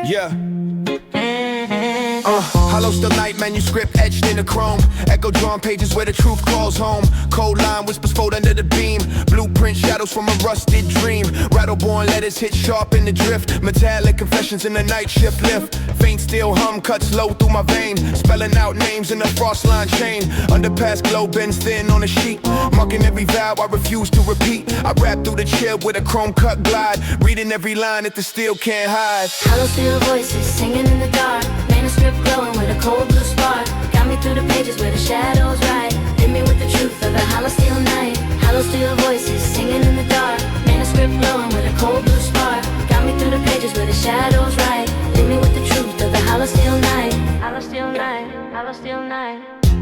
Yeah. Hollow still night, manuscript etched in the chrome. Echo drawn pages where the truth calls home. Cold line whispers fold under the beam. Blueprint shadows from a rusted dream. Rattleborn letters hit sharp in the drift. Metallic confessions in the night shift lift. Faint steel hum cuts low through my vein. Spelling out names in a frost line chain. Underpass glow bends thin on a sheet. Marking every vow I refuse to repeat. I rap through the chill with a chrome cut glide. Reading every line that the steel can't hide. Hollow steel voices singing in the dark. Manuscript glowing with a cold blue spark. Got me through the pages where the shadows ride. Hit me with the truth of a hollow steel night. Hollow steel voices singing in the dark. Manuscript glowing with a cold blue spark. Got me through the pages where the shadows ride. Hit me with the truth of the hollow steel night. Hollow steel night. Hollow steel night.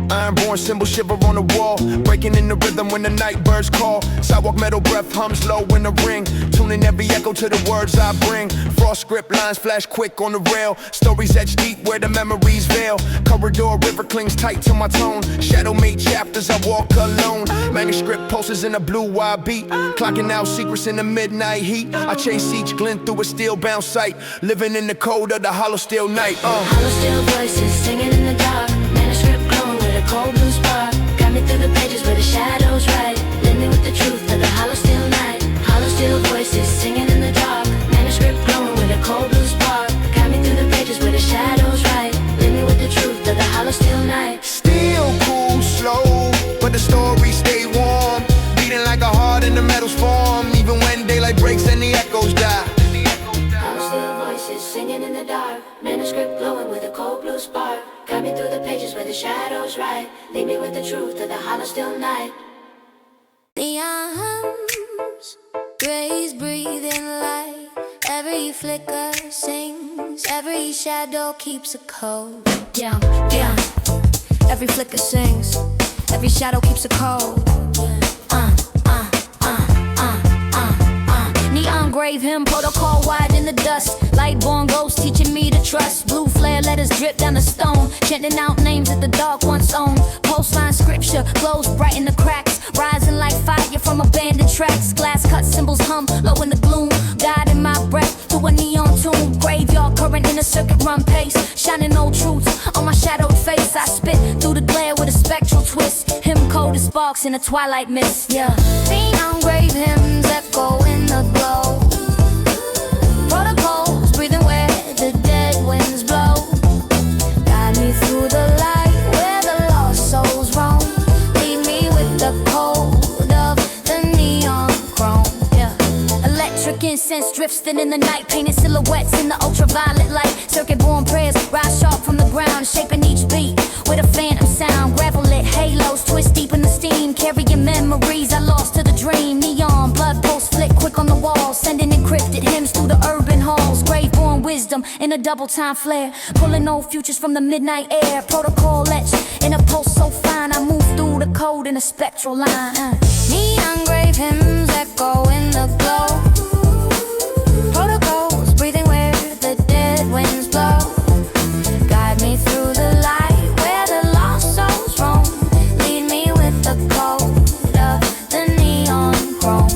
Ironborn symbol shiver on the wall. Breaking in the rhythm when the night birds call. Sidewalk metal breath hums low in the ring. Tuning every echo to the words I bring. Frost script lines flash quick on the rail. Stories etched deep where the memories veil. Corridor river clings tight to my tone. Shadow made chapters I walk alone. Manuscript pulses in a blue-wide beat. Clocking out secrets in the midnight heat. I chase each glint through a steel-bound sight. Living in the cold of the hollow steel night. Hollow steel voices singing in the dark. Manuscript glowing with a cold blue spark. Got me through the pages where the shadows ride. Lit me with the truth of the hollow steel night. Hollow steel voices singing in the dark. Manuscript glowing with a cold blue spark. Got me through the pages where the shadows ride. Lit me with the truth of the hollow steel night. Still cool, slow, but the stories stay warm. Beating like a heart in the metal's form. Even when daylight breaks and the echoes die. Hollow steel voices singing in the dark. Manuscript glowing with a cold blue spark. Got me through the pages where the shadows ride. Leave me with the truth of the hollow steel night. The arms, rays breathing light. Every flicker sings. Every shadow keeps a code. Yeah, yeah. Every flicker sings. Every shadow keeps a code. Neon grave him, protocol wide in the dust. Light-born ghost teaching me to trust. Blue flare letters drip down the stone. Chanting out names that the dark once owned. Postline scripture glows bright in the cracks. Rising like fire from abandoned tracks. Glass cut symbols hum low in the gloom. Guiding my breath through a neon tomb. Graveyard current in a circuit run pace. Shining old truths on my shadowed face. I spit through the glare with a spectral twist. Hymn coded sparks in a twilight mist. Yeah, neon grave hymns echo in the glow. Protocols breathing where the dead winds blow. Guide me through the light where the lost souls roam. Lead me with the code of the neon chrome. Yeah, electric incense drifts thin in the night. Painted silhouettes in the ultraviolet light. Circuit-born prayers rise sharp from the ground. Shaping each beat with a phantom sound. Gravel lit halos twist deep in the steam. Carrying memories I lost to the dream. Neon blood pulse flick quick on the wall. Sending encrypted hymns through the urban halls. Grave-born wisdom in a double-time flare. Pulling old futures from the midnight air. Protocol etched in a pulse so fine. I move through the code in a spectral line. Neon grave hymns echo in the glow. Protocols breathing where the dead winds blow. Guide me through the light where the lost souls roam. Lead me with the code of the neon chrome.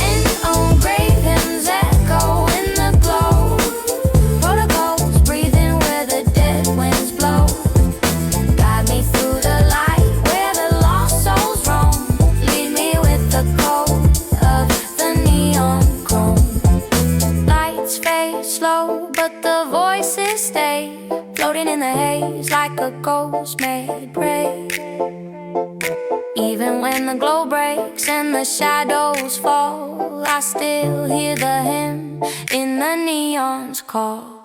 And old grave hymns echo in the glow. Protocols breathing where the dead winds blow. Guide me through the light where the lost souls roam. Lead me with the code of the neon chrome. Lights fade slow, but the voices stay. Floating in the haze like a ghost made prey. Even when the glow breaks and the shadows fall, I still hear the hymn in the neon's call.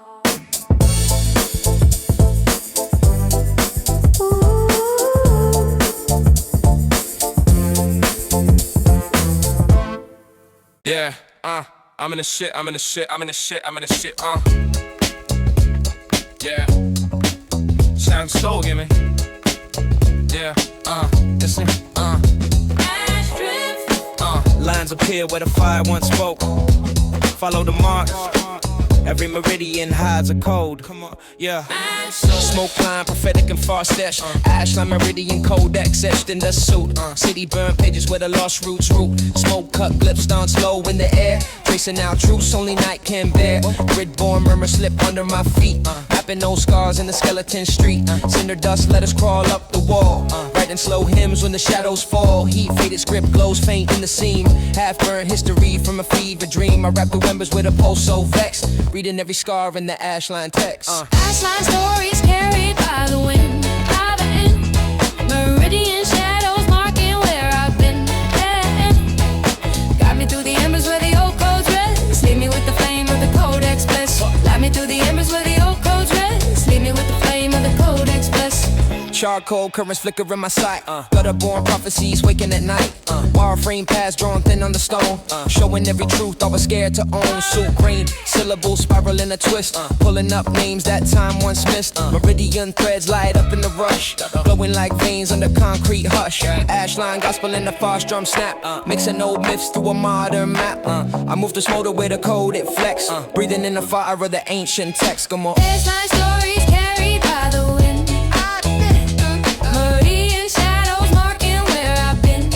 Yeah, I'm in the shit, I'm in the shit, I'm in the shit, I'm in the shit, Yeah, sound soul, give me. Yeah, listen, Lines appear where the fire once spoke. Follow the march. Every meridian hides a code. Come on, yeah. Smoke line, prophetic and far steps. Ashline meridian codex etched in the suit. City burn pages where the lost roots root. Smoke cut clips down slow in the air. Tracing out truths only night can bear. Grid-born murmur slip under my feet. Mapping those scars in the skeleton street. Cinder dust let us crawl up the wall. Writing slow hymns when the shadows fall. Heat faded script glows faint in the seam. Half burnt history from a fever dream. I wrap the embers with a pulse so vexed. Reading every scar in the ashline text. Ashline stories carried by the wind. By the end, meridian shadows marking where I've been. Got me through the embers where the old codes rest. Leave me with the flame of the codex bliss. Light me through the embers where the old codes rest. Leave me with the flame of the codex bliss. Charcoal currents flicker in my sight. Gutter-born prophecies waking at night. Wire-frame paths drawn thin on the stone. Showing every truth I was scared to own. Suit green, syllables spiral in a twist. Pulling up names that time once missed. Meridian threads light up in the rush. Glowing like veins under concrete hush. Ashline gospel in the fast drum snap. Mixing old myths through a modern map. I move this motor with a code it flex. Breathing in the fire of the ancient text. Come on. Ashline stories carried by the wind. Meridian shadows marking where I've been.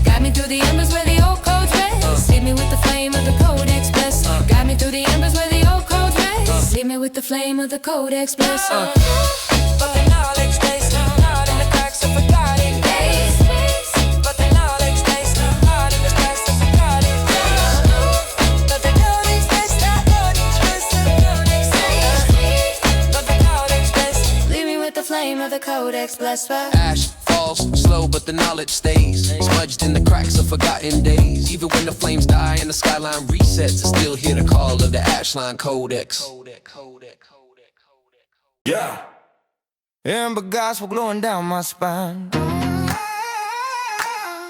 Got me through the embers where the old codes rest. Leave me with the flame of the codex bliss. Got me through the embers where the old codes rest. Leave me with the flame of the codex bliss. But the knowledge stays not in the cracks of forgotten days. But the knowledge stays not in the cracks of forgotten days. But the knowledge stays not in the cracks of forgotten days. But the knowledge stays. Leave me with the flame of the codex bliss. Ash falls slow, but the knowledge stays smudged in the cracks of forgotten days. Even when the flames die and the skyline resets, I still hear the call of the Ashline Codex. Yeah. Ember gospel glowing down my spine.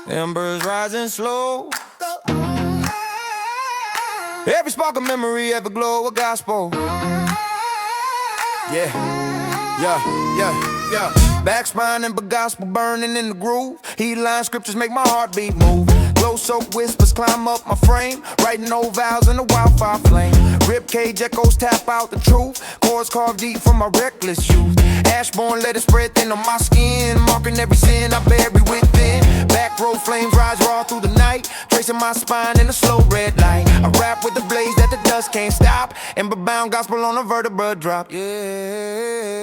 Embers rising slow. Every spark of memory ever glow a gospel. Yeah, yeah, yeah, yeah. Backspine and gospel burning in the groove. Heat line scriptures make my heartbeat move. Glow soaked whispers climb up my frame. Writing old vows in a wildfire flame. Ribcage echoes tap out the truth. Chords carved deep from my reckless youth. Ashborn let it spread thin on my skin. Marking every sin I bury within. Back row flames rise raw through the night. Tracing my spine in a slow red light. I rap with the blaze that the dust can't stop. Ember bound gospel on a vertebra drop. Yeah.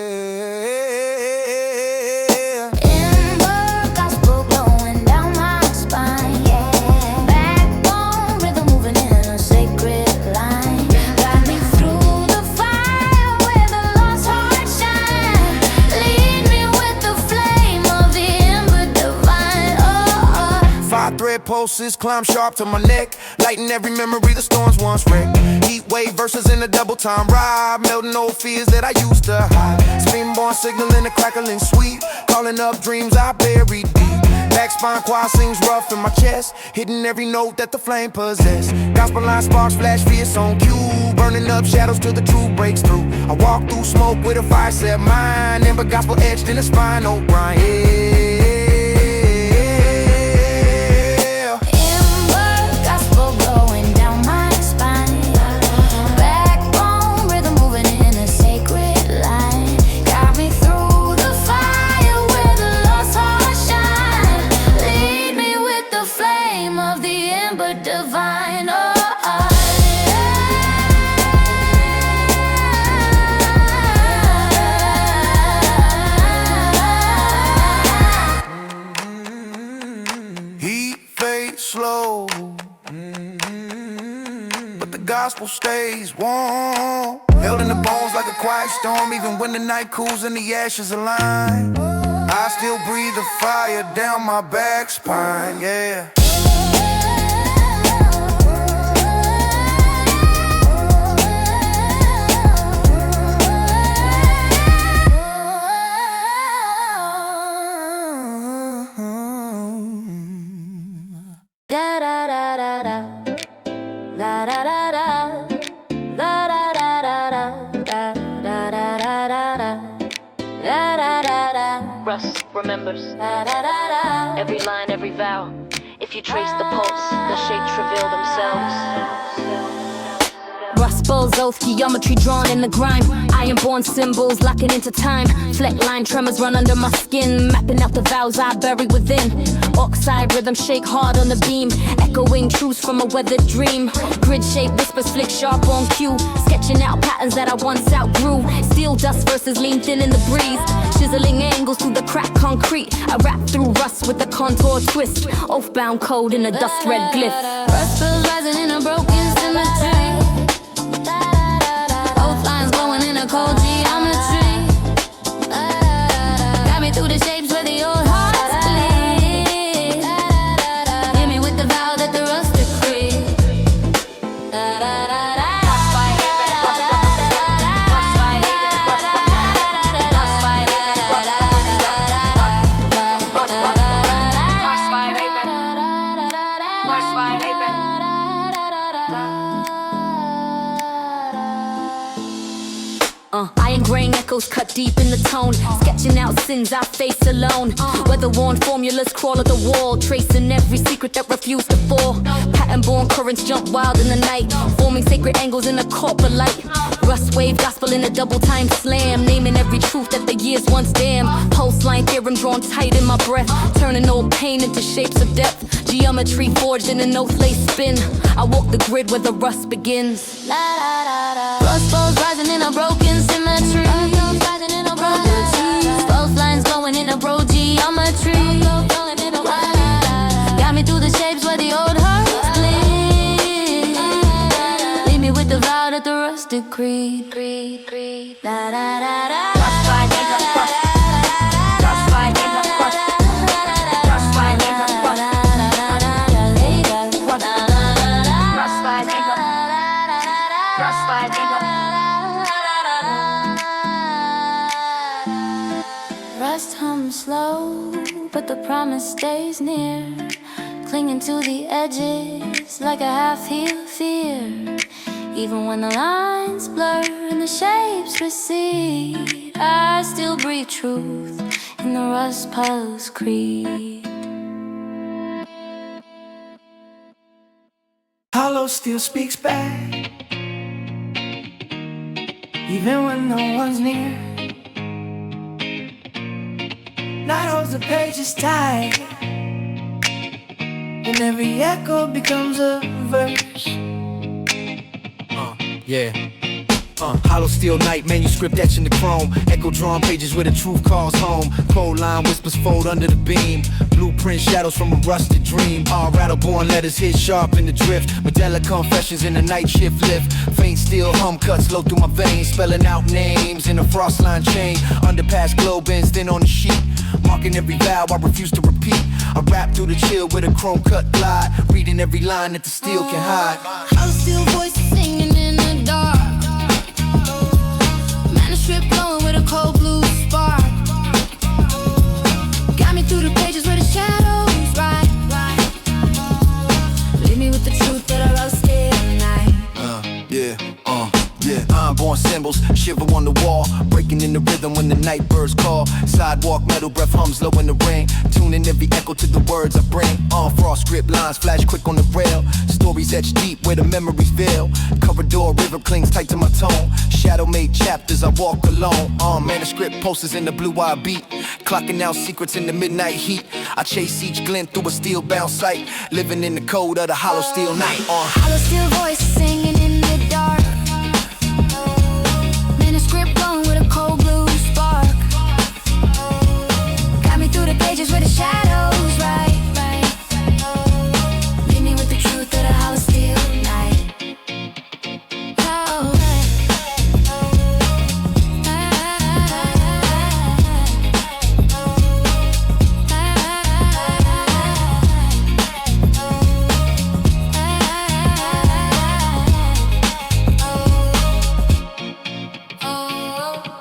Thread pulses climb sharp to my neck, lighting every memory the storms once wrecked. Heat wave verses in a double time ride, melting old fears that I used to hide. Spinborn signal in a crackling sweet, calling up dreams I buried deep. Backspine choir sings rough in my chest, hitting every note that the flame possess. Gospel line sparks flash fierce on cue, burning up shadows till the truth breaks through. I walk through smoke with a fire set mind, Ember gospel etched in the spine, oh grind. Yeah. Slow, but the gospel stays warm, held in the bones like a quiet storm. Even when the night cools and the ashes align, I still breathe the fire down my back spine. Yeah. Da da da da da, da da da da, da da da da da, da da da da da, da da da da. Russ remembers Da da da da. every line, every vow. If you trace the pulse, the shapes reveal themselves. God's oath, geometry drawn in the grime. Iron-born symbols locking into time. Fleck line tremors run under my skin, mapping out the vows I bury within. Oxide rhythm shake hard on the beam, echoing truths from a weathered dream. Grid shape whispers flick sharp on cue, sketching out patterns that I once outgrew. Steel dust versus lean thin in the breeze, chiseling angles through the cracked concrete. I rap through rust with a contour twist, oath-bound code in a dust-red glyph. Rust bills rising in a broken symmetry. Both lines glowing in a cold geometry. Got me through the shapes where the old hearts bleed. Hit me with the vow that the rust decreed. Iron grain echoes cut deep in the tone, sketching out sins I face alone. Weather-worn formulas crawl at the wall, tracing every secret that refused to fall. Pattern-born currents jump wild in the night, forming sacred angles in a corporate light. Rust wave gospel in a double-time slam, naming every truth that the years once damned. Pulse line theorem drawn tight in my breath, turning old pain into shapes of depth. Geometry forged in an oath-lace spin. I walk the grid where the rust begins. Rust balls rising in a broken symmetry. Both lines glowing in a bro geometry. Got me through the shapes where the old hearts bleed. Leave me with the vow that the rust decreed. Rust hums slow, but the promise stays near, clinging to the edges like a half-healed fear. Even when the lines blur and the shapes recede, I still breathe truth in the rust pile's creed. Hollow still speaks back, even when no one's near. Night holds the pages tight, and every echo becomes a verse. Hollow steel night, manuscript etched in the chrome. Echo drawn pages where the truth calls home. Cold line whispers fold under the beam. Blueprint shadows from a rusted dream. All rattle-born letters hit sharp in the drift. Medela confessions in the night shift lift. Faint steel hum cuts low through my veins, spelling out names in a frost line chain. Underpass glow bends thin on the sheet, marking every vow I refuse to repeat. I rap through the chill with a chrome cut glide, reading every line that the steel can hide. Hollow steel voices singing in the dark, manuscript glowing with a cold blue spark. Got me through the pages where the shadows ride. Leave me with the truth that I lost in the night. Iron-born symbols shiver on the wall, breaking in the rhythm when the night birds call. Sidewalk metal breath hums low in the rain, tuning every echo to the words I bring. Frost script lines flash quick on the rail, stories etched deep where the memories veil. Corridor river clings tight to my tone, shadow made chapters I walk alone. Manuscript posters in the blue-eye beat, clocking out secrets in the midnight heat. I chase each glint through a steel-bound sight, living in the code of the hollow steel night. Hollow steel voices singing in the dark, manuscript glowing with a cold blue spark. Got me through the pages where the shadows ride. Leave me with the truth of the hollow steel night.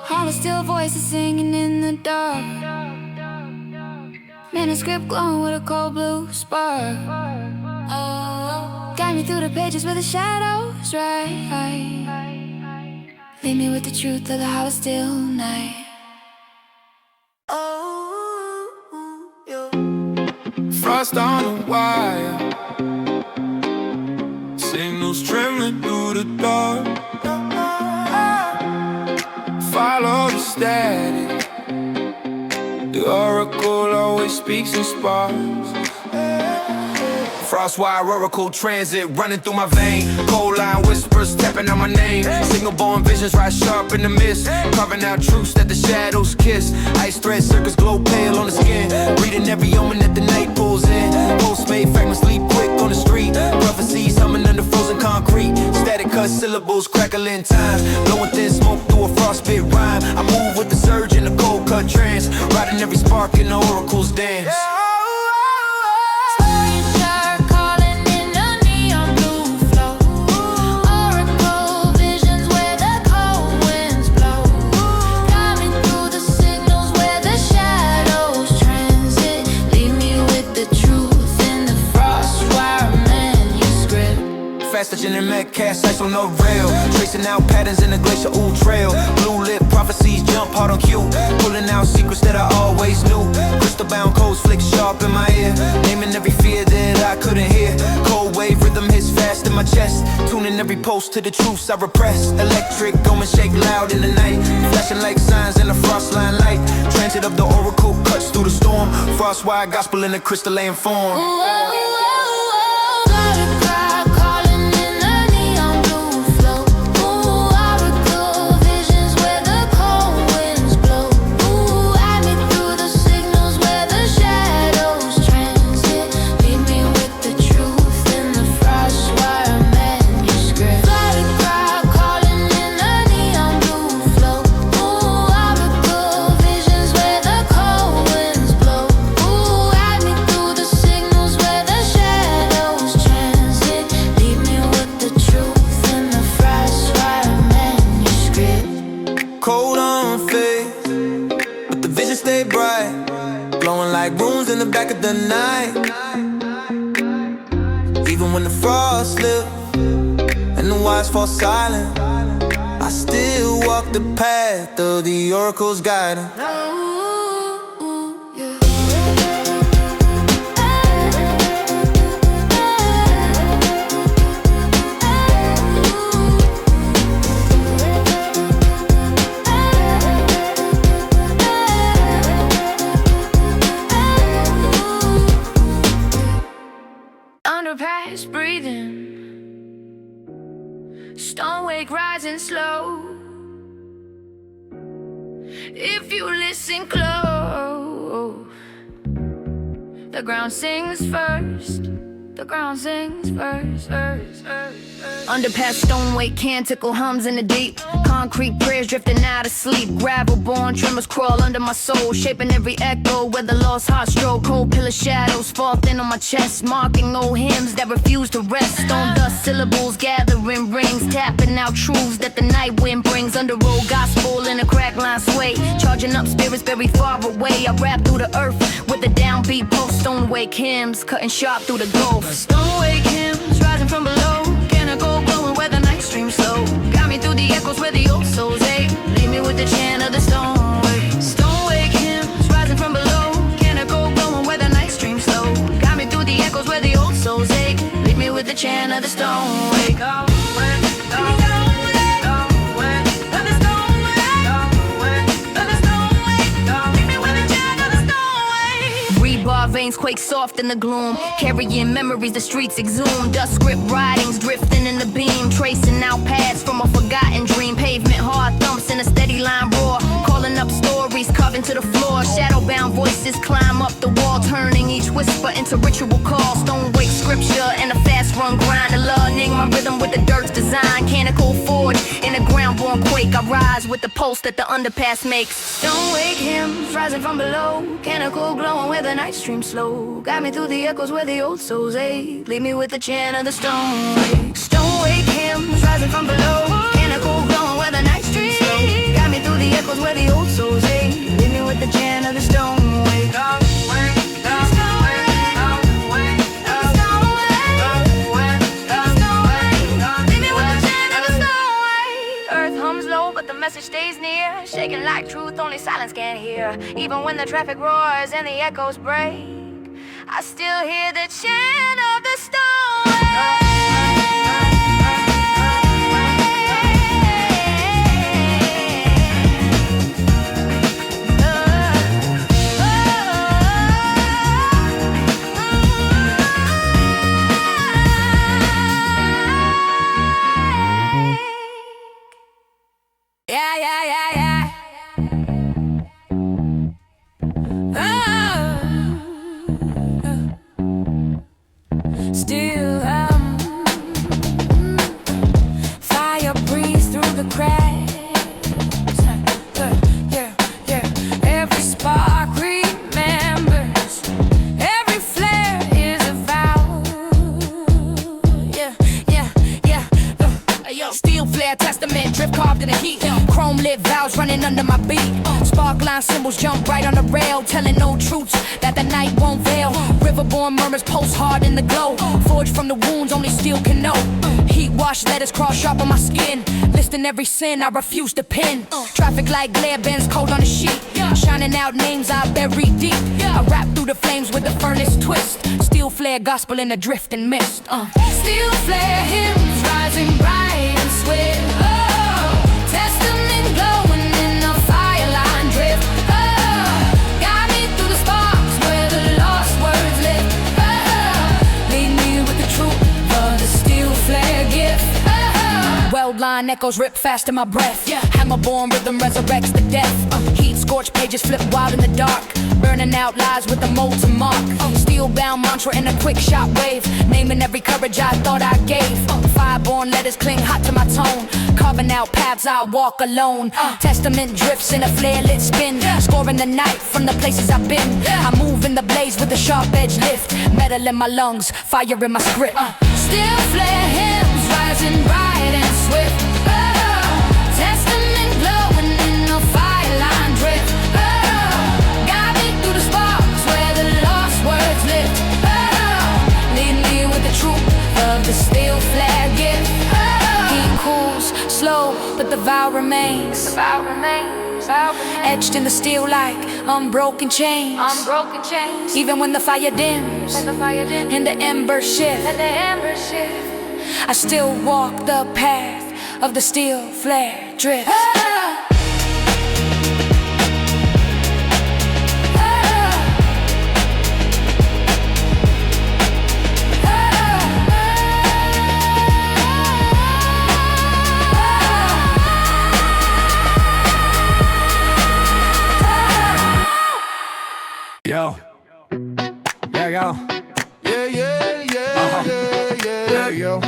Hollow steel voices singing in the dark, manuscript glowing with a cold blue spark. Guide me through the pages where the shadows ride. Leave me with the truth of the hollow steel night. Frost on the wire, signals trembling through the dark. static. The oracle always speaks in sparks. Frostwire oracle transit running through my vein. Cold line whispers tapping out my name. Signal-born visions rise sharp in the mist, carving out truths that the shadows kiss. Ice thread circles glow pale on the skin, reading every omen that the night pulls in. Post-made fragments leap quick on the street, prophecies humming under frozen concrete. Static cut syllables crackling time, blowing thin smoke through a frostbit rhyme. I move with the surge in a cold cut trance, riding every spark in the oracle's dance. Faster than Met cast ice on the rail, tracing out patterns in the glacier ooh trail. Blue lit prophecies jump hard on cue, pulling out secrets that I always knew. Crystal bound codes flick sharp in my ear, naming every fear that I couldn't hear. Cold wave rhythm hits fast in my chest, tuning every post to the truths I repress. Electric going shake loud in the night, flashing like signs in the frost line light. Transit of the oracle cuts through the storm, frostwire gospel in the crystalline form. In the back of the night, even when the frost lifts and the wires fall silent, I still walk the path of the oracle's guidance. Underpass breathing, stone wake rising slow. If you listen close, the ground sings first. The ground sings first. Underpass stone wake canticle hums in the deep. Concrete prayers drifting out of sleep. Gravel born tremors crawl under my soul, shaping every echo where the lost heart stroke. Cold pillar shadows fall thin on my chest, marking old hymns that refuse to rest. Stone dust syllables gathering rings, tapping out truths that the night wind brings. Under road gospel in a crack line sway, charging up spirits buried far away. I rap through the earth with the downbeat post. Stone wake hymns cutting sharp through the gulf. Stone wake hymns rising from below, chemical glowing where the night streams slow. Got me through the echoes where the old souls ache. Leave me with the chant of the stone wake. Stone wake hymns rising from below, chemical glowing where the night streams slow. Got me through the echoes where the old souls ache. Leave me with the chant of the stone wake. Veins quake soft in the gloom, carrying memories the streets exhume. Dust script writings drifting in the beam, tracing out paths from a forgotten dream. Pavement hard thumps in a steady line roar, calling up stories carving to the floor. Shadow-bound voices climb up the wall, turning each whisper into ritual call. Stone wake scripture and a fast run grind, learning my rhythm with the dirt's design. Canonical forge in a ground-born quake, I rise with the pulse that the underpass makes. Stone wake hymns rising from below, canonical glowing where the night streams slow. Got me through the echoes where the old souls ache. Leave me with the chant of the stone wake. Stone wake hymns rising from below, canonical glowing where the night streams slow. Got me through the echoes where the old souls ache. Leave me with the chant of the stone wake. Message stays near, shaking like truth only silence can hear. Even when the traffic roars and the echoes break, I still hear the chant of the stone. Yeah, yeah, yeah, yeah. Still, fire breathes through the cracks. Yeah, yeah. Every spark remembers. Every flare is a vow. Yeah, yeah, yeah. Yo, steel flare testament, drip carved in the heat. Chrome lit vows running under my beat. Spark line symbols jump right on the rail, telling no truths that the night won't veil. Riverborn murmurs pulse hard in the glow. Forged from the wounds only steel can know. Heat wash letters cross sharp on my skin. Listing every sin I refuse to pin. Traffic light glare bends cold on the sheet. Shining out names I bury deep. I rap through the flames with the furnace twist. Steel flare gospel in the drift and mist. Steel flare hymns rising bright and swift. Testament glowing in the fireline drift. Guide me through the sparks where the lost words live. Lead me with the truth of the steel flare gift. Weld line echoes rip fast in my breath. Hammer-born rhythm resurrects the death. Heat scorched pages flip wild in the dark. Burning out lies with the molten mark. Steel-bound mantra in a quick shot wave. Naming every courage I thought I gave. Fireborn letters cling hot to my tone. Carving out paths I walk alone. Testament drifts in a flare-lit spin. Scoring the night from the places I've been. I move in the blaze with a sharp edge lift. Metal in my lungs, fire in my script. Steel flare hymns rising bright and swift. Testament glowing in the fireline drift. Guide me through the sparks where the lost words live. Lead me with the truth of the steel flare gift. Heat cools slow, but the vow remains. Etched in the steel like unbroken chains. Even when the fire dims and the embers shift, I still walk the path of the steel flare drift. Yo. Yeah, yo. Yeah, yeah, yeah, yeah, yo.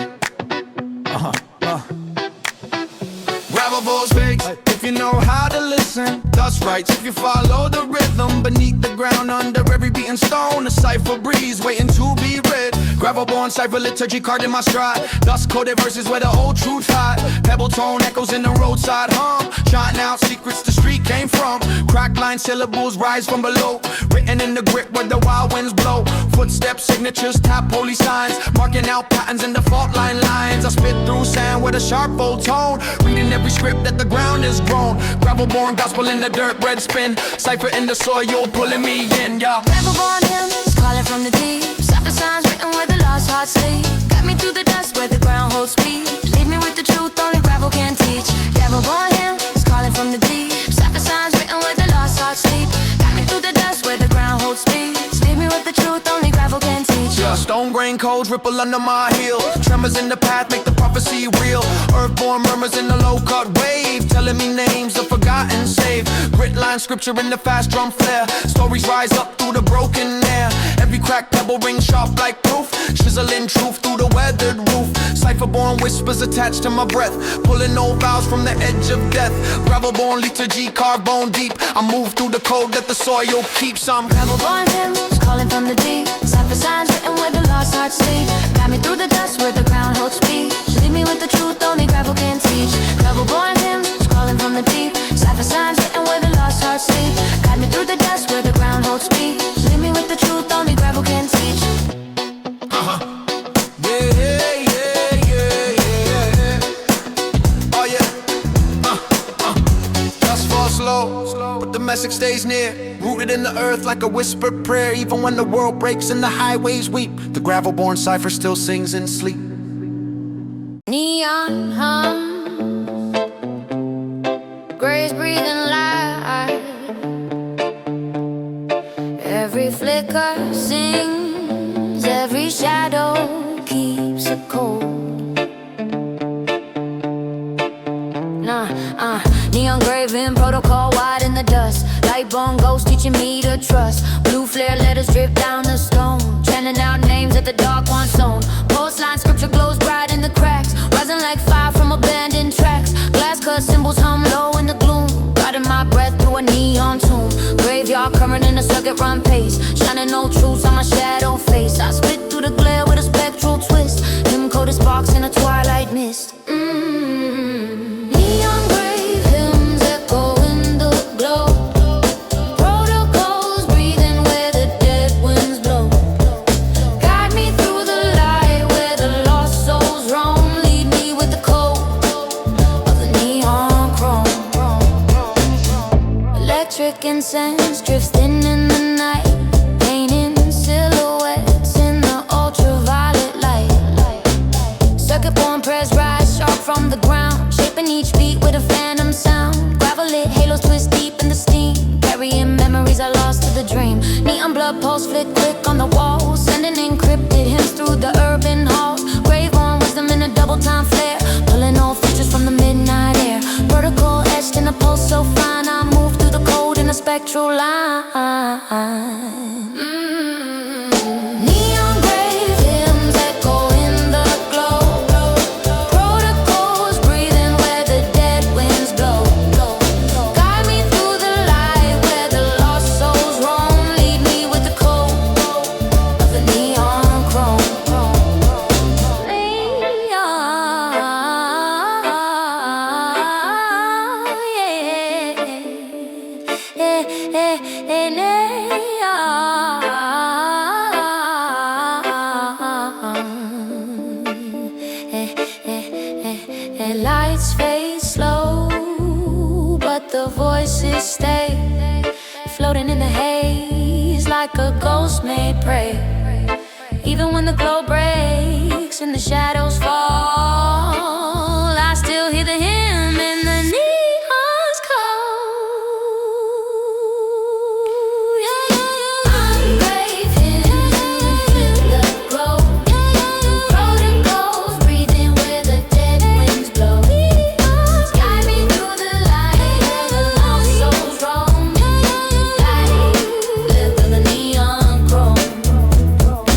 Gravel balls fake if you know how to listen. That's right, if you follow the rhythm beneath the ground under every beaten stone. A cipher breeze waiting to be read. Gravel born cipher liturgy card in my stride. Dust coated verses where the old truth hide. Pebble tone echoes in the roadside hum. Shouting out secrets the street came from. Crack line syllables rise from below. Written in the grip where the wild winds blow. Footsteps, signatures, tap holy signs. Marking out patterns in the fault line lines. I spit through sand with a sharp old tone. Reading every script that the ground is grown. Gravel born gospel in the dirt, bread spin. Cipher in the soil pulling me in, y'all. Gravel born hymns calling from the deep. Softer signs written where the lost hearts sleep. Got me through the dust where the ground holds speed. Leave me with the truth only gravel can teach. Gravel born hymns calling from the deep. Softer signs written where the lost hearts sleep. Got me through the dust where the ground holds speed. Leave me with the truth only gravel can teach. Yeah, stone grain codes ripple under my heels. Tremors in the path make the prophecy real. Earthborn murmurs in the low cut wave, telling me names of forgotten saved. Grit line scripture in the fast drum flare. Stories rise up through the broken air. Every cracked pebble rings sharp like proof. Chiseling truth through the weathered roof. Cipher-born whispers attached to my breath. Pulling old vows from the edge of death. Gravel-born liturgy carved bone deep. I move through the code that the soil keeps. I'm gravel-born hymns calling from the deep. Cipher signs written where the lost hearts sleep. Got me through the dust where the ground holds speed. Leave me with the truth only gravel can teach. Gravel-born hymns calling from the deep. Cipher signs written where the lost hearts sleep. Got me through the dust where the ground holds speed. Leave me with the truth only gravel can teach. Slow, but the message stays near. Rooted in the earth like a whispered prayer. Even when the world breaks and the highways weep, the gravel-born cipher still sings in sleep. Neon hum, grace breathing light. Every flicker sings, every shadow keeps it cold. Neon graving, protocol wide in the dust. Light bone ghost teaching me to trust. Blue flare letters drip down the stone, chanting out names at the dark one zone. Post line scripture glows bright in the cracks, rising like fire from abandoned tracks. Glass cut symbols hum low in the gloom, guiding my breath through a neon tomb. Graveyard current in a circuit run pace, shining no truths on my shadow face. I split through the glare with a spectral twist, him coated sparks in a twilight mist. Neon grave hymns echo in the glow, protocols breathing where the dead winds blow. Guide me through the light where the lost souls roam. Lead me with the code of the neon chrome. Electric incense drifts thin in the night, painting silhouettes in the ultraviolet light. Circuit born prayers rise sharp from the ground, shaping each beat with a phantom sound. Gravel lit halos twist deep in the steam, carrying memories I lost to the dream. Neon blood pulse flick quick on the walls, sending encrypted hymns through the urban halls. Grave on wisdom in a double time flare, pulling old futures from the midnight air. Vertical etched in a pulse so fine, I move through the code in a spectral line. Neon grave hymns echo in the glow, protocols breathing where the dead winds blow. Guide me through the light where the lost souls roam. Lead me with the code of the neon chrome. Lights fade slow, but the voices stay, floating in the haze like a ghost made prey. Even when the glow breaks and the shadows fall, I still hear the hymn in the neon's call. Grave hymns in the glow, protocols breathing where the dead winds blow. Guide me through the light where the lost souls roam. Light lit on the neon chrome.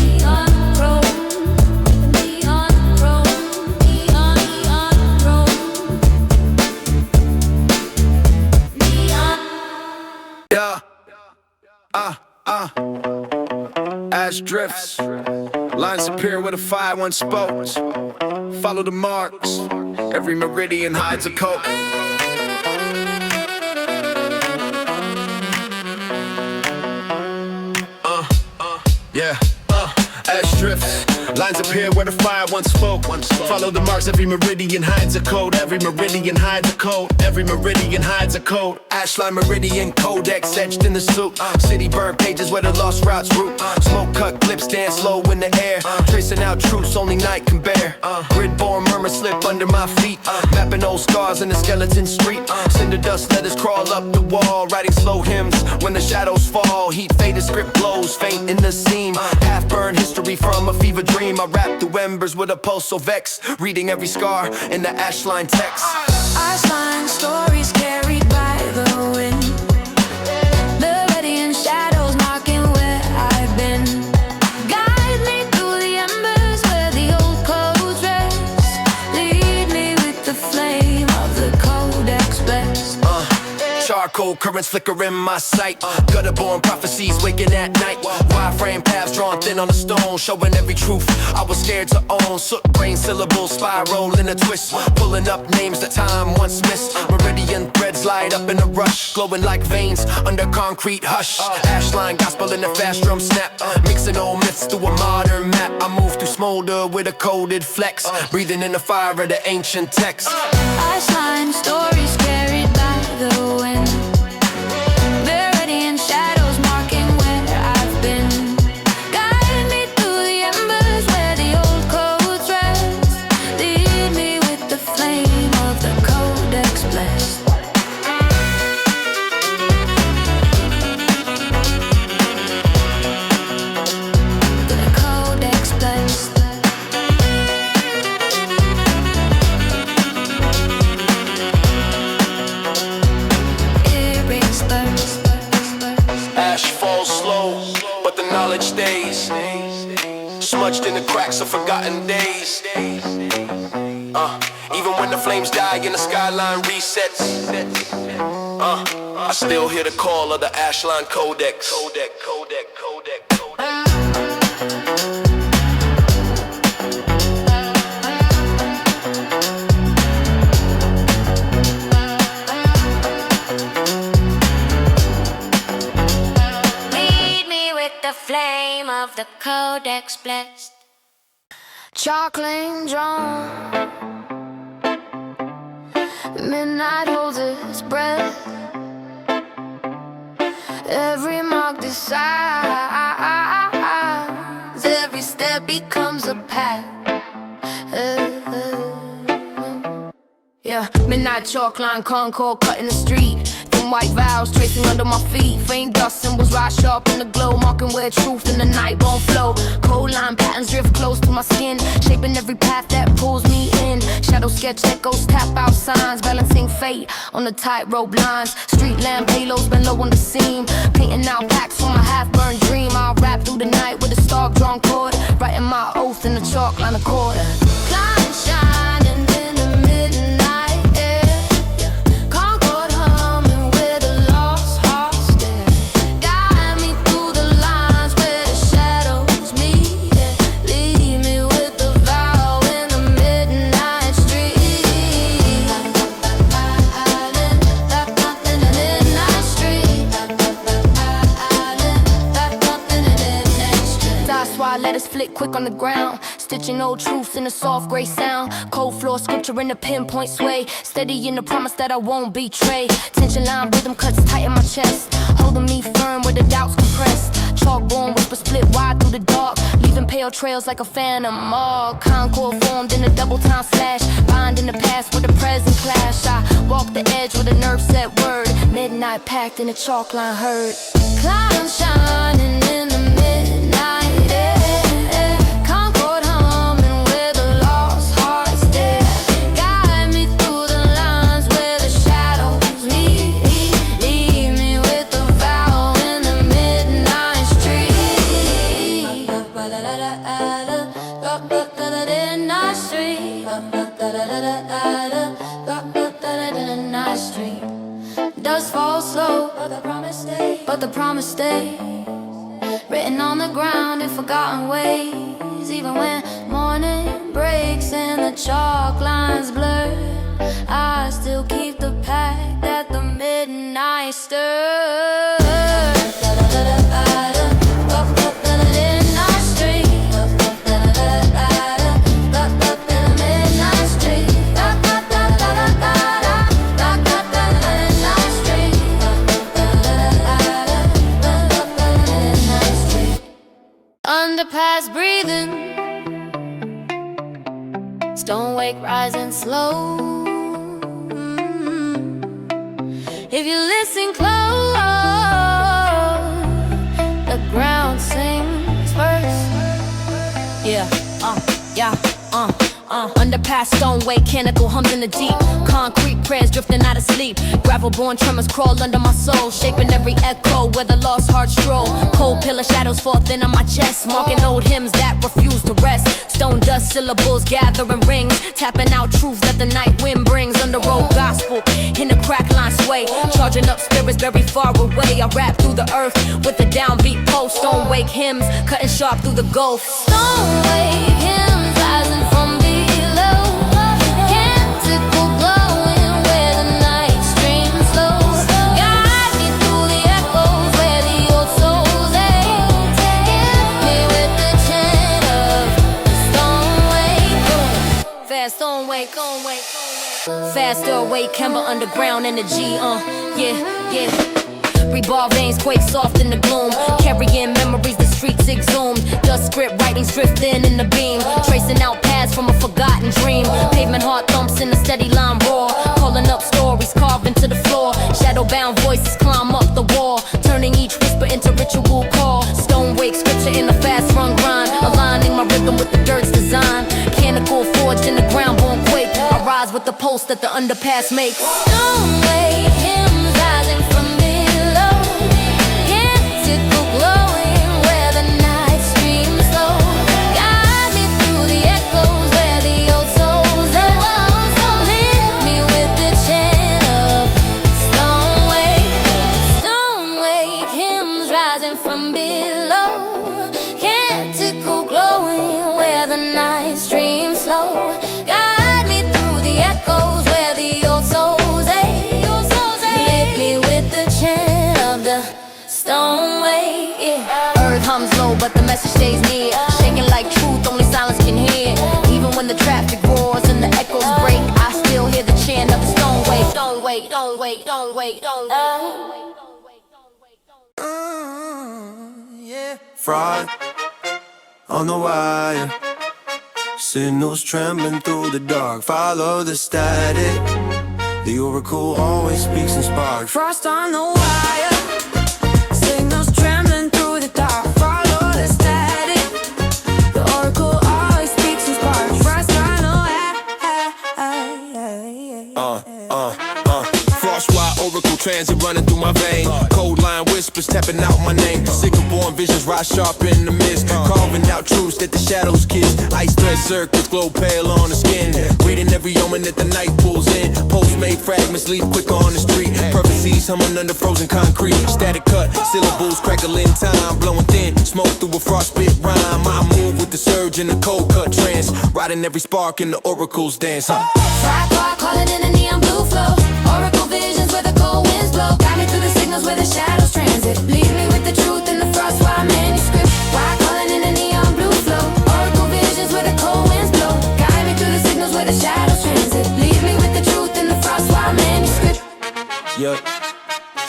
Neon chrome, neon chrome, neon chrome, neon. Yeah, ash drifts, lines appear where the fire once spoke. Follow the marks, every meridian hides a code. Yeah, ash drifts, lines appear where the fire once spoke. Follow the marks, every meridian hides a code. Every meridian hides a code. Every meridian hides a code. Ashline meridian codex etched in the suit. City burn pages where the lost routes route. Smoke cut clips dance low in the air, tracing out truths only night can bear. Grid-born murmur slip under my feet, mapping old scars in the skeleton street. Cinder dust letters crawl up the wall, writing slow hymns when the shadows fall. Heat faded script glows faint in the seam, half-burned history from a fever dream. I rap through embers with a pulse so vexed, reading every scar in the ashline text. Ashline stories carried by the wind, meridian shadows marking where I've been. Guide me through the embers where the old codes rest. Lead me with the flame of the codex blessed. Charcoal currents flicker in my sight, gutter-born prophecies waking at night. Wide-frame paths drawn thin on the stone, showing every truth I was scared to own. Soot brain syllables spiral in a twist, pulling up names that time once missed. Meridian threads light up in a rush, glowing like veins under concrete hush. Ashline gospel in a fast drum snap, mixing old myths through a modern map. I move through smolder with a coded flex, breathing in the fire of the ancient text. Ashline stories carried by the wind, meridian shadows marking where I've been. Guide me through the embers where the old codes rest. Lead me with the flame of the codex blessed. The codex blessed. some forgotten days. Even when the flames die and the skyline resets, I still hear the call of the Ashline Codex. Lead me with the flame of the codex blessed. Chalk-lane drawn, midnight holds its breath. Every mark decides, every step becomes a path. Yeah, midnight chalk line, concord cutting the street. Thin white vows tracing under my feet. Faint dust symbols rise sharp in the glow, marking where truth in the night won't flow. Cold line patterns drift close to my skin, shaping every path that pulls me in. Shadow sketch echoes, tap out signs, balancing fate on the tightrope lines. Street lamp halos been low on the seam, painting out packs for my half-burned dream. I'll rap through the night with a stark drawn chord, writing my oath in the chalk line accord. Climb shining in the midnight air, Concord humming where the lost hearts stare. Guide me through the lines where the shadows meet, leave me with the vow in the midnight street. That's why letters flick quick on the ground, stitching old truths in a soft gray sound. Cold floor scripture in a pinpoint sway, steady in the promise that I won't betray. Tension line rhythm cuts tight in my chest, holding me firm where the doubts compressed. Chalkborn whisper split wide through the dark, leaving pale trails like a phantom. All concord formed in a double time slash, binding the past with the present clash. I walk the edge with a nerve set word, midnight packed in a chalk line heard. Cloud shining in the midnight air, Concord humming where the lost hearts stare. Guide me through the lines where the shadows meet, leave me with the vow in the midnight street. Midnight street. Dust falls slow, but the promise stays, written on the ground in forgotten ways. Even when morning breaks and the chalk lines blur, I still keep the pact that the midnight stirs. Underpass breathing, stone wake rising slow. If you listen close, the ground sings first. Underpass, stone wake, canonical hums in the deep. Concrete prayers drifting out of sleep. Gravel-born tremors crawl under my soul, shaping every echo where the lost heart stroll. Cold pillar shadows fall thin on my chest, marking old hymns that refuse to rest. Stone dust syllables gathering rings, tapping out truths that the night wind brings. Under road gospel, in the crack line sway, charging up spirits very far away. I rap through the earth with a downbeat pulse. Stone wake hymns, cutting sharp through the gulf. Stone wake hymns rising from below, canticle glowing where the night streams slow. Guide me through the echoes where the old souls ache. Hit me with the chant of stone wake. Fast stone wake, stone wake. Faster awake, Kemba underground energy, yeah. Rebar veins quake soft in the gloom, carrying memories the streets exhumed. Dust script writings drifting in the beam, tracing out paths from a forgotten dream. Pavement heart thumps in a steady line roar, calling up stories carved into the floor. Shadow-bound voices climb up the wall, turning each whisper into ritual call. Stone wake scripture in a fast run grind, aligning my rhythm with the dirt's design. Canonical forged in the ground born quake, I rise with the pulse that the underpass makes. Stone wake hymns rising from below, canticle glowing where the night streams slow. Guide me through but the message stays near. Shaking like truth, only silence can hear. Even when the traffic roars and the echoes break, I still hear the chant of the stone wait. Don't wait, don't wait, don't wait, don't wait. Fraud on the wire, signals trembling through the dark. Follow the static, the oracle always speaks in sparks. Frost on the wire, signals trembling through the dark. Follow the static, the oracle always speaks in sparks. Frost on the wire. Frost wire oracle transit running through my vein. Cold line whispers tapping out my name. Sycamore visions rise sharp in the mist, carving out truths that the shadows kiss. Ice thread circles glow pale on the skin, reading every omen that the night pulls in. Post-made fragments leave quick on the street. Prophecies humming under frozen concrete. Static cut, syllables crackling time, blowing thin, smoke through a frostbit rhyme. I move with the surge in the cold cut trance, riding every spark in the oracle's dance. Fire car calling in a neon blue flow. Oracle visions where the cold winds blow. Guide me through the signals where the shadows transit. Leave me with the truth in the frost wire manuscript. Fire calling in a neon blue flow. Oracle visions where the cold winds blow. Guide me through the signals where the shadows transit. Leave me with the truth in the frost wire manuscript. Yup.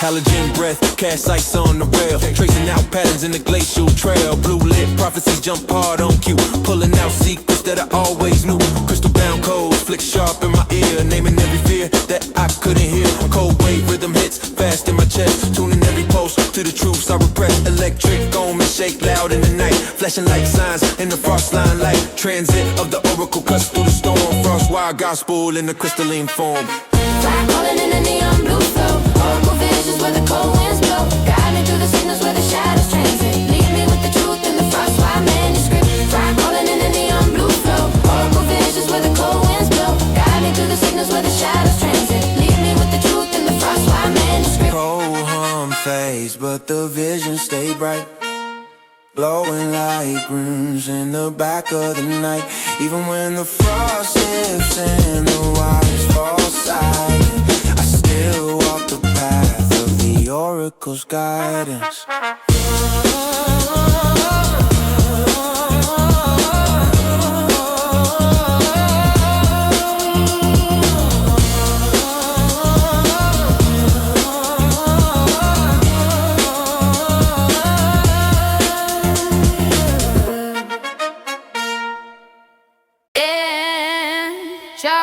Halogen breath, cast ice on the rail, tracing out patterns in the glacial trail. Blue lit prophecies jump hard on cue, pulling out secrets that I always knew. Crystal bound codes flick sharp in my ear, naming every fear that I couldn't hear. Cold wave rhythm hits fast in my chest, tuning every pulse to the truths I repress. Electric omens shake loud in the night, flashing like signs in the frost line light. Transit of the oracle cuts through the storm, frost wire gospel in the crystalline form. Fire calling in a neon blue flow. Oracle visions where the cold winds blow. Guide me through the signals where the shadows transit. Leave me with the truth in the frost wire manuscript. Fire calling in a neon blue flow. Oracle visions where the cold winds blow. Guide me through the signals where the shadows transit. Leave me with the truth in the frost wire manuscript. Cold hum fades, but the visions stay bright, glowing like runes in the back of the night. Even when the frost sifts and the waters fall silent, I still walk the path of the oracle's guidance.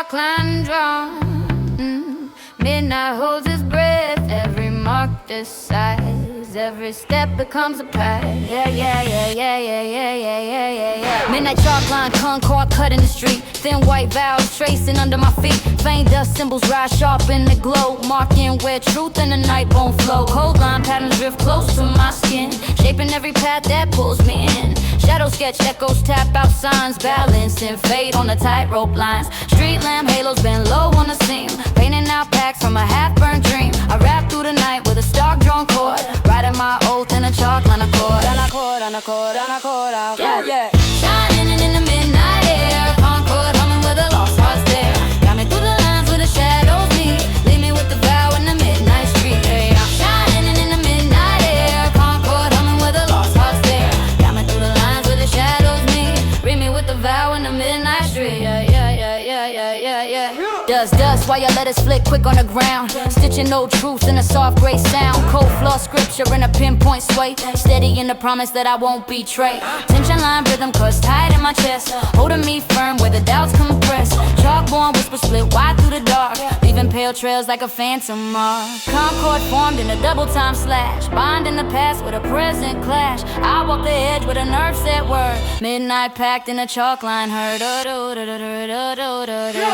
Clown drum, midnight holds its breath. Every mark decides, every step becomes a path. Yeah, yeah, yeah, yeah, yeah, yeah, yeah, yeah, yeah, yeah. Midnight chalk line, concord cut in the street. Thin white vows tracing under my feet. Faint dust symbols rise sharp in the glow, marking where truth and the night won't flow. Cold line patterns drift close to my skin, shaping every path that pulls me in. Shadow sketch echoes tap out signs, balance and fade on the tightrope lines. Street lamp halos bend low on the seam, painting out packs from a half-burned dream. I rap through the night with a stark drawn chord, writing my oath in a chalk line accord. On a chord, on a chord, on a chord, yeah, yeah. Shining in the midnight air, concord humming with a lost heart stare. Got me through the lines where the shadows meet, leave me with the vow in the midnight street. Yeah. Shining in the midnight air, concord humming with a lost heart stare. Got me through the lines where the shadows meet, read me with the vow in the midnight street. Yeah, yeah, yeah, yeah, yeah, yeah, yeah. Dust while your letters flick quick on the ground, stitching no truth in a soft gray sound. Cold floor scripture in a pinpoint sway, steady in the promise that I won't betray. Tension line rhythm cuts tight in my chest, holding me firm where the doubts compress. Chalkborn whisper split wide through the dark, leaving pale trails like a phantom mark. Concord formed in a double time slash, bind in the past with a present clash. I walk the edge with a nerve set word, midnight packed in a chalk line heard.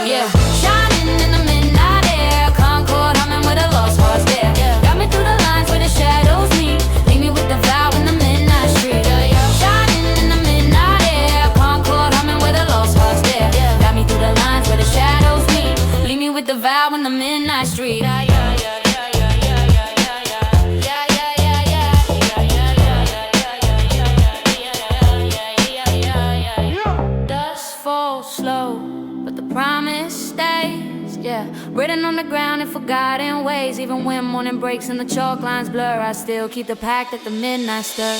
Yeah, shining in the midnight air, concord humming with a lost heart stare. Got me through the lines where the shadows meet, leave me with the vow in the midnight street. Shining in the midnight air, concord humming with a lost heart stare. Got me through the lines where the shadows meet, leave me with the vow in the midnight street. Dust falls slow, but the promise stays, yeah. Written on the ground in forgotten ways. Even when morning breaks and the chalk lines blur, I still keep the pact at the midnight stir.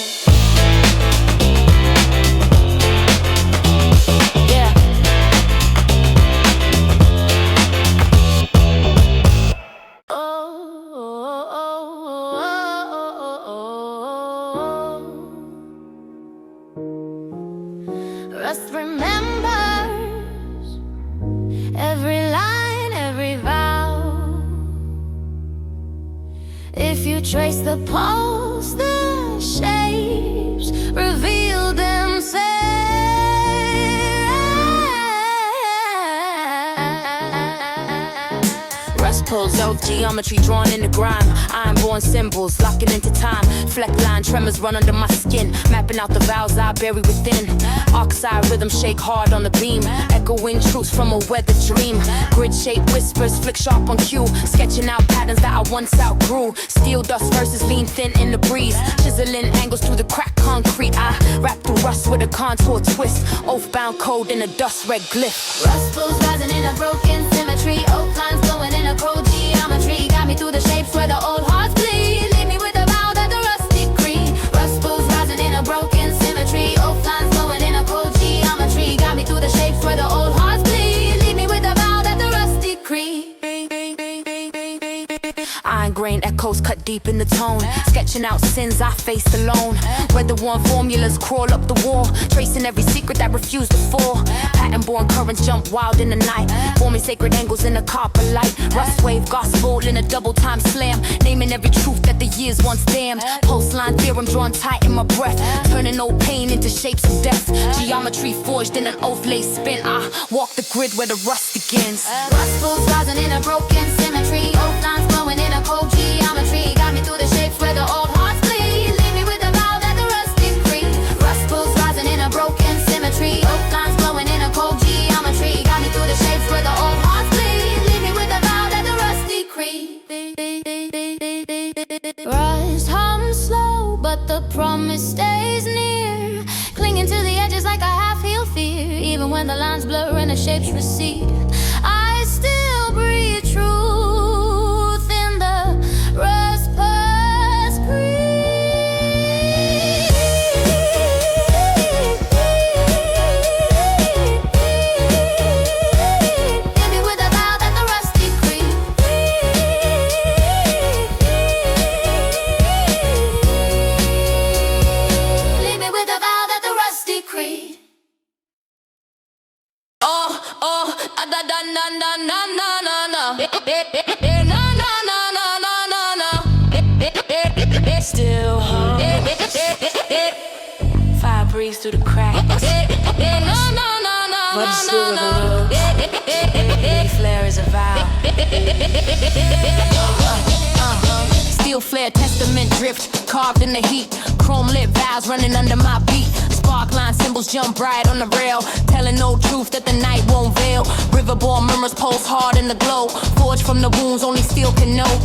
If you trace the pulse, the shapes reveal themselves. Rust pulls out geometry drawn in the grime. Iron-born symbols locking into time. Fleck line tremors run under my skin, mapping out the vowels I bury within. Oxide rhythm shake hard on the beam, echoing truths from a weathered dream. Grid shape whispers flick sharp on cue, sketching out patterns that I once outgrew. Steel dust versus lean thin in the breeze, chiseling angles through the cracked concrete. I rap through rust with a contour twist, oath-bound code in a dust red glyph. Rust pulls rising in a broken symmetry, oak lines glowing in a cold geometry. Got me through the shapes where the old hearts bleed. Leave me with a vow that the rusty creed. Rust pulls rising in a broken symmetry, oak lines glowing in a cold geometry. Got me through the shapes where the old hearts bleed. Leave me with a vow that the rusty creed. Iron grain echoes cut deep in the tone, sketching out sins I faced alone. Weather-worn formulas crawl up the wall, tracing every secret that refused to fall. Pattern-born currents jump wild in the night, forming sacred angles in the copper light. Rust wave gospel in a double-time slam, naming every truth that the years once damned. Pulse line theorem drawn tight in my breath, turning old pain into shapes of death. Geometry forged in an oath-laced spin. I walk the grid where the rust begins. Rust pulls rising in a broken symmetry, oak lines glowing in a cold geometry. Got me through the shapes where the old hearts bleed. Leave me with a vow that the rusty creed. Rust pulls rising in a broken symmetry, oak lines glowing in a cold geometry. Got me through the shapes where the old hearts bleed. Leave me with a vow that the rusty creed. Rust hums slow, but the promise stays near, clinging to the edges like a half-healed fear. Even when the lines blur and the shapes recede, I still breathe truth in the rust past creed. Leave me with a vow that the rusty creed. Leave me with a vow that the rusty creed. Still fire breathes through the cracks, but it's still overlooked. The flare is a vow. Steel flare, testament drift, carved in the heat. Chrome lit vows running under my beat. Spark line symbols jump bright on the rail, telling no truth that the night won't veil. Riverborn murmurs pulse hard in the glow, forged from the wounds only steel can know.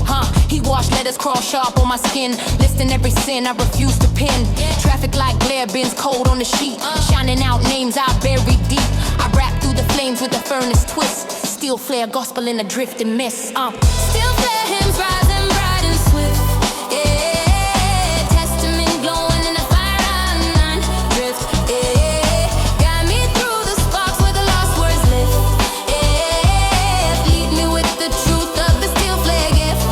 He washed letters cross sharp on my skin, listing every sin I refuse to pin. Traffic light glare bends cold on the sheet, shining out names I buried deep. I rap through the flames with a furnace twist, steel flare gospel in a drifting mist. Steel flare hymns rising bright and swift. Yeah, testament glowing in the fire line drift. Yeah, got me through the sparks where the lost words live. Yeah, lead me with the truth of the steel flare gift.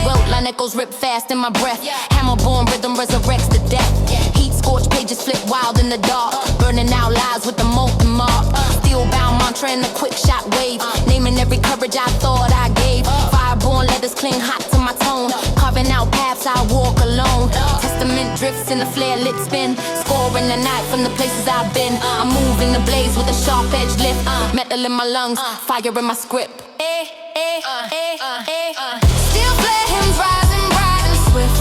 Road line echoes rip fast in my breath. Hammer-born rhythm resurrects the death. Heat scorched pages flip wild in the dark, burning out lives with the molten mark. Steel-bound mantra in a quick shot wave, naming every courage I thought I gave. Fire-born letters cling hot to my tone, carving out paths I walk alone. Testament drifts in the flare lit spin, scoring the night from the places I've been. I'm moving the blaze with a sharp edge lift, metal in my lungs, fire in my script. Steel flare hymns rising bright and swift.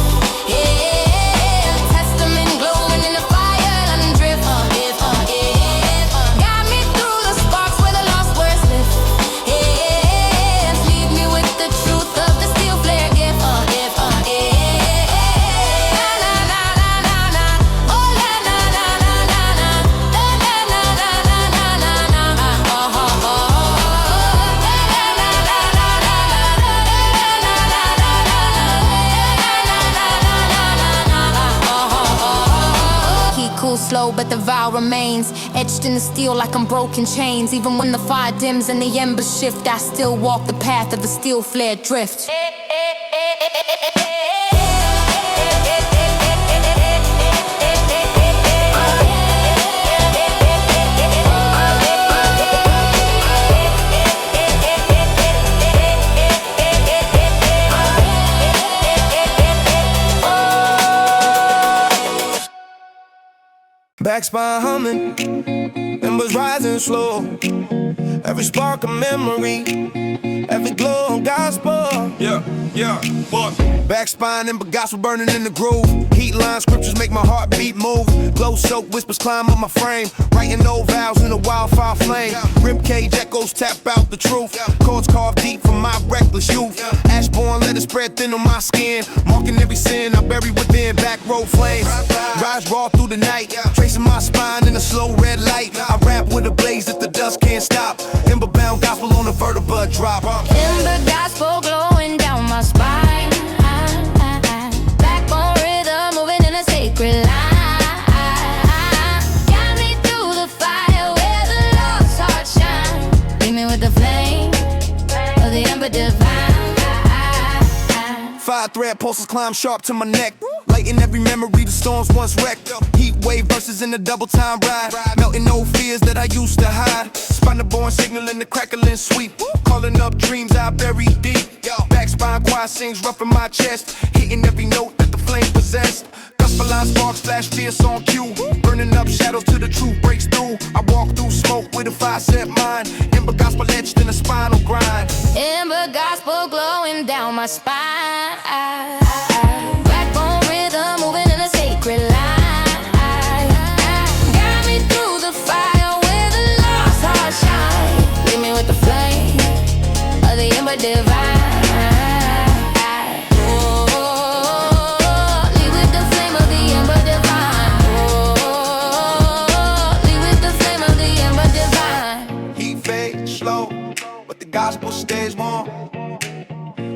Yeah, testament glowing in the fire line drift. Got me through the sparks where the lost words live. Yeah, leave me with the truth of the steel flare gift. Na na na na na na. Oh la na na na na na. La la na na na na na na. Oh oh oh. La la na na na na na. He cool slow, but the vow remains etched in the steel like I'm broken chains. Even when the fire dims and the embers shift, I still walk the path of the steel flare drift. back spine humming, embers rising slow. Every spark of memory, every glow on gospel. Yeah, what? Back spine and gospel burning in the groove. Heat line scriptures make my heartbeat move. Glow soaked whispers climb up my frame. Writing old vows in a wildfire flame. Rib cage echoes tap out the truth. Chords carved deep from my reckless youth. Ashborn let it spread thin on my skin. Marking every sin I bury within. Back road flames rise raw through the night. Tracing my spine in a slow red light. I rap with a blaze that the dust can't stop. Ember bound gospel on a vertebra drop. Ember gospel glowing down my spine. Backbone rhythm moving in a sacred line. Got me through the fire where the lost heart shine. Leave me with the flame of the ember divine. Fire thread pulses climb sharp to my neck. Lighting every memory the storms once wrecked. Heat wave verses in a double time ride. Melting old fears that I used to hide. Spinal born signaling the crackling sweep. Calling up dreams I buried deep. Back spine choir sings rough in my chest. Hitting every note that the flame possessed. Gospel line sparks flash fierce on cue. Burning up shadows till the truth breaks through. I walk through smoke with a 5-cent mind. Ember gospel etched in a spinal grind. Ember gospel glowing down my spine. Backbone rhythm moving in a sacred line. Got me through the fire where the lost heart shine. Leave me with the flame of the ember divine. Leave with the flame of the ember divine. Leave with the flame of the ember divine. Heat fades slow, but the gospel stays warm.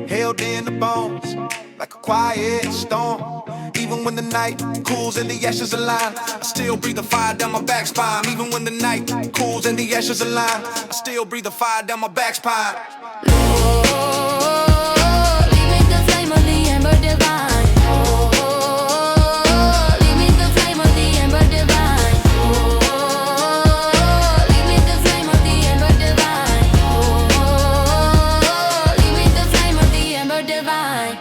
Held in the bones, like a quiet storm. Even when the night cools and the ashes align, I still breathe the fire down my back spine. Even when the night cools and the ashes align, I still breathe the fire down my back spine. Leave me the flame of the ember divine. Leave me the flame of the ember divine. Leave me the flame of the ember divine. Leave me the flame of the ember divine.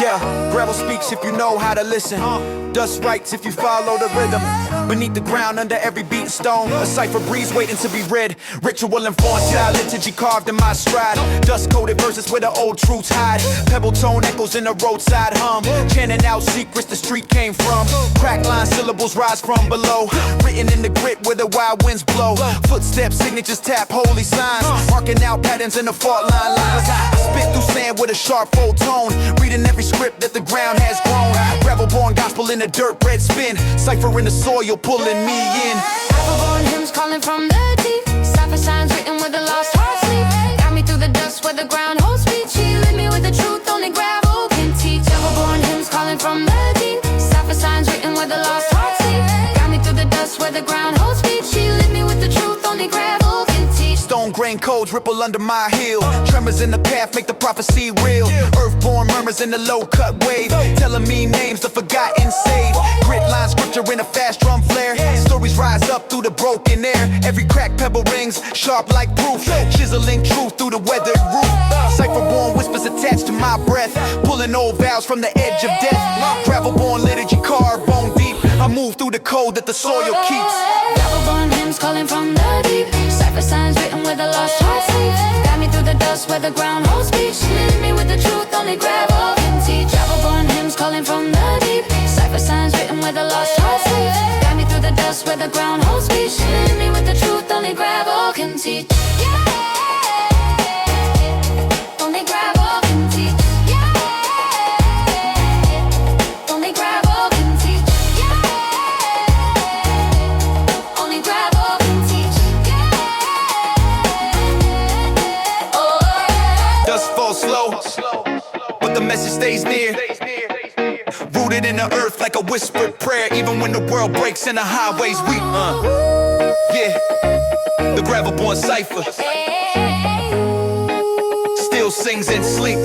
Yeah, gravel speaks if you know how to listen. Dust writes if you follow the rhythm. Beneath the ground, under every beat and stone, a cipher breeze waiting to be read. Ritual informed style, liturgy carved in my stride. Dust-coated verses where the old truths hide. Pebble tone echoes in the roadside hum. Chanting out secrets the street came from. Crack line syllables rise from below. Written in the grit where the wild winds blow. Footsteps, signatures tap, holy signs. Marking out patterns in the fault line lines. I spit through sand with a sharp full tone. Reading every script that the ground has grown. Gravel-born gospel in a dirt red spin. Cipher in the soil pulling me in. Apple-born hymns calling from the deep. Cipher signs written where the lost hearts sleep. Got me through the dust where the ground holds speech. She lit me with the truth only gravel can teach. Apple-born hymns calling from the deep. Cipher signs written where the lost hearts sleep. Got me through the dust where the ground holds speech. She lit me with the truth only gravel can teach. Stone grain codes ripple under my heel. Tremors in the path make the prophecy real. Earthborn murmurs in the low-cut wave. Telling me names the forgotten saved. Grit line scripture in a fast drum flare. Stories rise up through the broken air. Every crack pebble rings sharp like proof. Chiseling truth through the weathered roof. Cipher-born whispers attached to my breath. Pulling old vows from the edge of death. Gravel-born liturgy carved bone deep. I move through the code that the soil keeps. Apple-born hymns calling from the deep. Cipher signs written where the lost hearts sleep. Got me through the dust where the ground holds speech. Lit me with the truth only gravel can teach. Apple-born hymns calling from the deep. Cipher signs written where the lost hearts sleep. Got me through the dust where the ground holds speech. Lit me with the truth only gravel can teach. Only gravel can teach. Only gravel can teach. Only gravel can teach. Dust falls slow, but the message stays near. Rooted in the earth like a whispered prayer. Even when the world breaks and the highways weep. Yeah, the gravel-born cipher still sings in sleep.